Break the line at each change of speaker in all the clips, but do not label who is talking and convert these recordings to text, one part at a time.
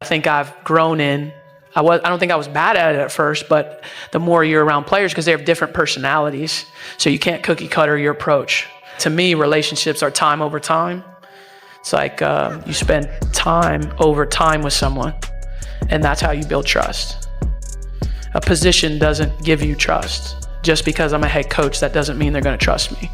think I've grown in. I don't think I was bad at it at first, but the more you're around players, because they have different personalities, so you can't cookie cutter your approach. To me, relationships are time over time. It's like you spend time over time with someone, and that's how you build trust. A position doesn't give you trust. Just because I'm a head coach, that doesn't mean they're going to trust me.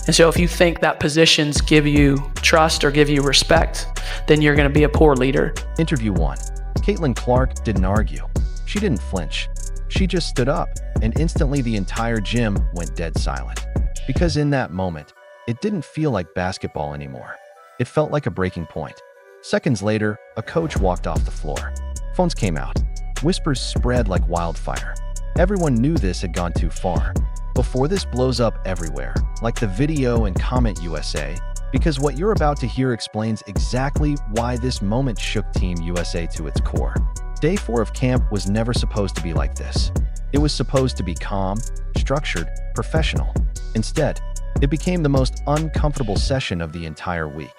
And so if you think that positions give you trust or give you respect, then you're going to be a poor leader.
Interview 1. Caitlin Clark didn't argue. She didn't flinch. She just stood up, and instantly the entire gym went dead silent. Because in that moment, it didn't feel like basketball anymore. It felt like a breaking point. Seconds later, a coach walked off the floor. Phones came out. Whispers spread like wildfire. Everyone knew this had gone too far. Before this blows up everywhere, like the video and comment USA, because what you're about to hear explains exactly why this moment shook Team USA to its core. Day 4 of camp was never supposed to be like this. It was supposed to be calm, structured, professional. Instead, it became the most uncomfortable session of the entire week.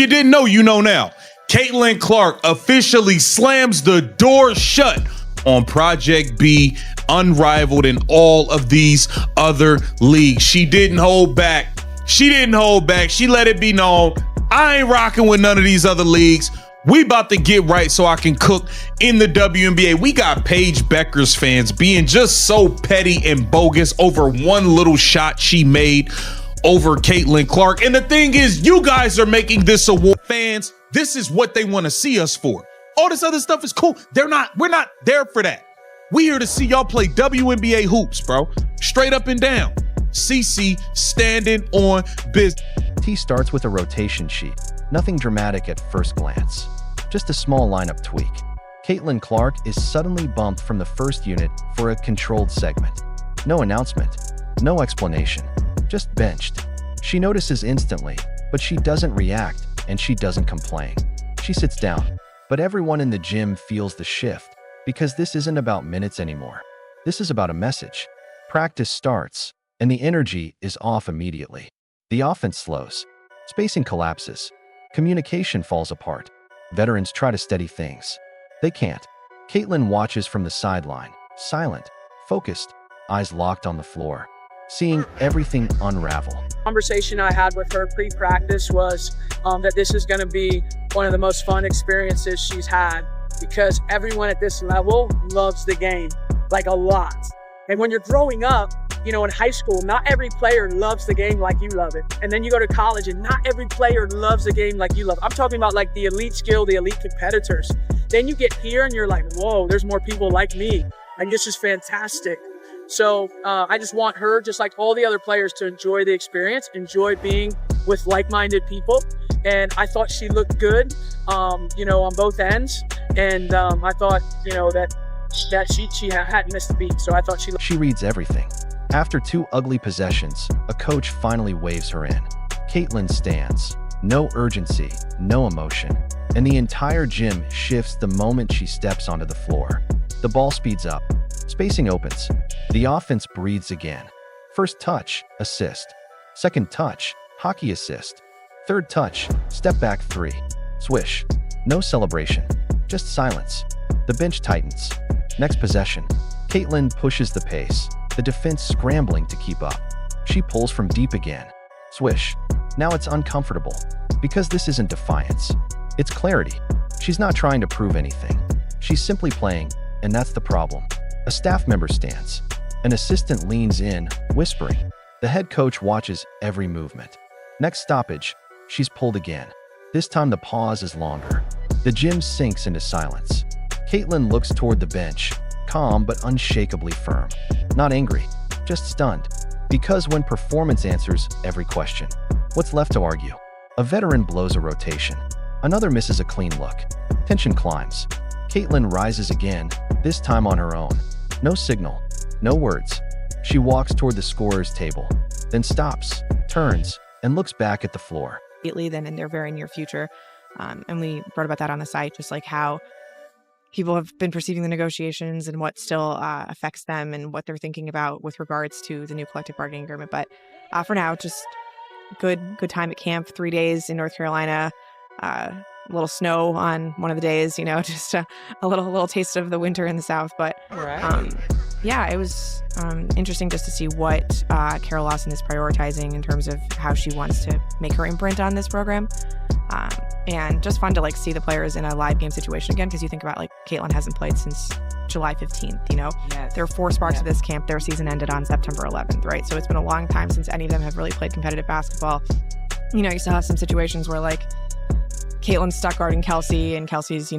You didn't know, you know now. Caitlin Clark officially slams the door shut on Project B, unrivaled in all of these other leagues. She didn't hold back. She didn't hold back. She let it be known, I ain't rocking with none of these other leagues. We about to get right so I can cook in the WNBA. We got Paige Beckers fans being just so petty and bogus over one little shot she made over Caitlin Clark. And the thing is, you guys are making this award. Fans, this is what they want to see us for. All this other stuff is cool. We're not there for that. We here to see y'all play WNBA hoops, bro. Straight up and down. CC standing on business.
T starts with a rotation sheet. Nothing dramatic at first glance. Just a small lineup tweak. Caitlin Clark is suddenly bumped from the first unit for a controlled segment. No announcement. No explanation. Just benched. She notices instantly, but she doesn't react and she doesn't complain. She sits down, but everyone in the gym feels the shift because this isn't about minutes anymore. This is about a message. Practice starts, and the energy is off immediately. The offense slows. Spacing collapses. Communication falls apart. Veterans try to steady things. They can't. Caitlin watches from the sideline, silent, focused, eyes locked on the floor, seeing everything unravel.
Conversation I had with her pre-practice was that this is going to be one of the most fun experiences she's had because everyone at this level loves the game, like a lot. And when you're growing up, you know, in high school, not every player loves the game like you love it. And then you go to college and not every player loves the game like you love it. I'm talking about like the elite skill, the elite competitors. Then you get here and you're like, whoa, there's more people like me. And this is fantastic. So I just want her, just like all the other players, to enjoy the experience, enjoy being with like-minded people. And I thought she looked good, you know, on both ends. And I thought, you know, that she hadn't missed a beat. So I thought
she reads everything. After 2 ugly possessions, a coach finally waves her in. Caitlin stands. No urgency, no emotion. And the entire gym shifts the moment she steps onto the floor. The ball speeds up. Spacing opens. The offense breathes again. First touch, assist. Second touch, hockey assist. Third touch, step back 3. Swish. No celebration, just silence. The bench tightens. Next possession. Caitlin pushes the pace, the defense scrambling to keep up. She pulls from deep again. Swish. Now it's uncomfortable, because this isn't defiance. It's clarity. She's not trying to prove anything. She's simply playing, and that's the problem. A staff member stands. An assistant leans in, whispering. The head coach watches every movement. Next stoppage, she's pulled again. This time the pause is longer. The gym sinks into silence. Caitlin looks toward the bench, calm but unshakably firm. Not angry, just stunned. Because when performance answers every question, what's left to argue? A veteran blows a rotation. Another misses a clean look. Tension climbs. Caitlin rises again, this time on her own. No signal, no words. She walks toward the scorer's table, then stops, turns, and looks back at the floor.
Then in their very near future. And we wrote about that on the site, just like how people have been perceiving the negotiations and what still affects them and what they're thinking about with regards to the new collective bargaining agreement. But for now, just good time at camp, 3 days in North Carolina. little snow on one of the days, just a little taste of the winter in the South. But yeah, it was interesting just to see what Carol Lawson is prioritizing in terms of how she wants to make her imprint on this program. And just fun to see the players in a live game situation again, because you think about Caitlin hasn't played since July 15th,
Yes.
There are 4 sparks of this camp. Their season ended on September 11th, right? So it's been a long time since any of them have really played competitive basketball. You still have some situations where Caitlin's stuck guarding Kelsey, and Kelsey's,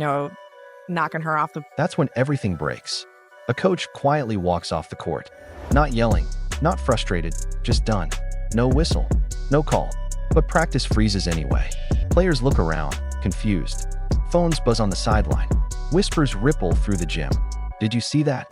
knocking her off the...
That's when everything breaks. A coach quietly walks off the court. Not yelling, not frustrated, just done. No whistle, no call. But practice freezes anyway. Players look around, confused. Phones buzz on the sideline. Whispers ripple through the gym. Did you see that?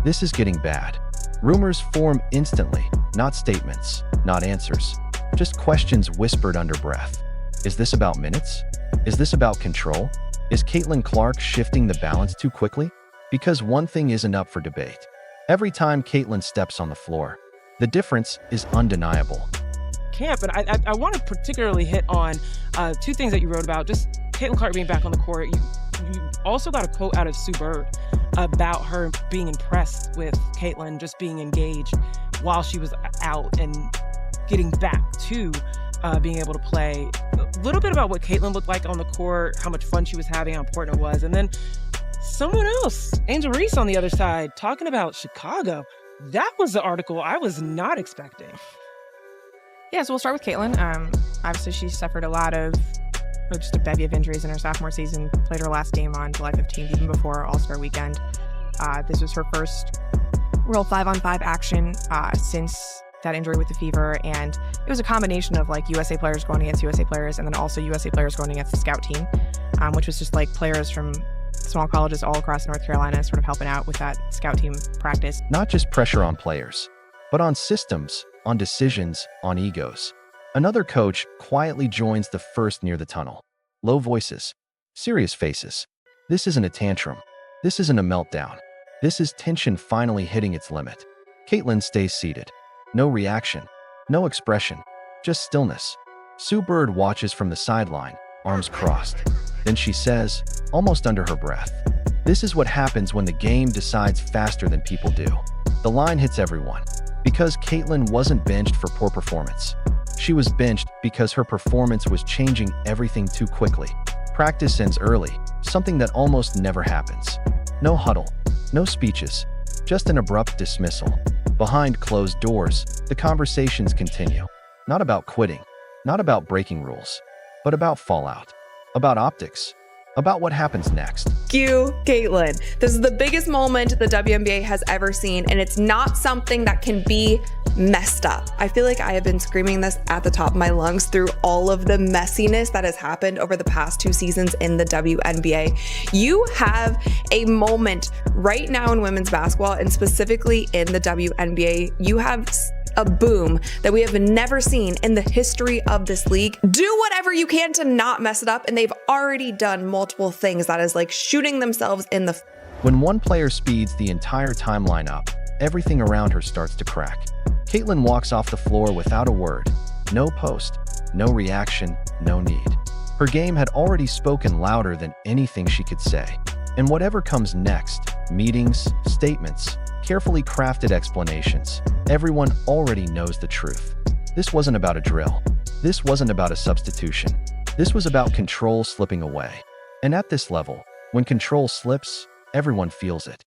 This is getting bad. Rumors form instantly, not statements, not answers. Just questions whispered under breath. Is this about minutes? Is this about control? Is Caitlin Clark shifting the balance too quickly? Because one thing isn't up for debate. Every time Caitlin steps on the floor, the difference is undeniable.
Camp, and I want to particularly hit on 2 things that you wrote about. Just Caitlin Clark being back on the court. You also got a quote out of Sue Bird about her being impressed with Caitlin just being engaged while she was out and getting back to being able to play. A little bit about what Caitlin looked like on the court, how much fun she was having, how important it was. And then someone else, Angel Reese on the other side, talking about Chicago. That was the article I was not expecting.
Yeah, so we'll start with Caitlin. Obviously, she suffered just a bevy of injuries in her sophomore season, played her last game on July 15th, even before All-Star Weekend. This was her first real 5-on-5 action since that injury with the fever, and it was a combination of USA players going against USA players, and then also USA players going against the scout team, which was just players from small colleges all across North Carolina sort of helping out with that scout team practice.
Not just pressure on players, but on systems, on decisions, on egos. Another coach quietly joins the first near the tunnel. Low voices, serious faces. This isn't a tantrum. This isn't a meltdown. This is tension finally hitting its limit. Caitlin stays seated. No reaction, no expression, just stillness. Sue Bird watches from the sideline, arms crossed. Then she says, almost under her breath, "This is what happens when the game decides faster than people do." The line hits everyone. Because Caitlin wasn't benched for poor performance. She was benched because her performance was changing everything too quickly. Practice ends early, something that almost never happens. No huddle, no speeches, just an abrupt dismissal. Behind closed doors, the conversations continue. Not about quitting, not about breaking rules, but about fallout, about optics, about what happens next.
You, Caitlin. This is the biggest moment the WNBA has ever seen, and it's not something that can be messed up. I feel like I have been screaming this at the top of my lungs through all of the messiness that has happened over the past 2 seasons in the WNBA. You have a moment right now in women's basketball, and specifically in the WNBA. You have a boom that we have never seen in the history of this league. Do whatever you can to not mess it up, and they've already done multiple things that is shooting themselves in the...
When one player speeds the entire timeline up, everything around her starts to crack. Caitlin walks off the floor without a word. No post, no reaction, no need. Her game had already spoken louder than anything she could say. And whatever comes next, meetings, statements, carefully crafted explanations, everyone already knows the truth. This wasn't about a drill. This wasn't about a substitution. This was about control slipping away. And at this level, when control slips, everyone feels it.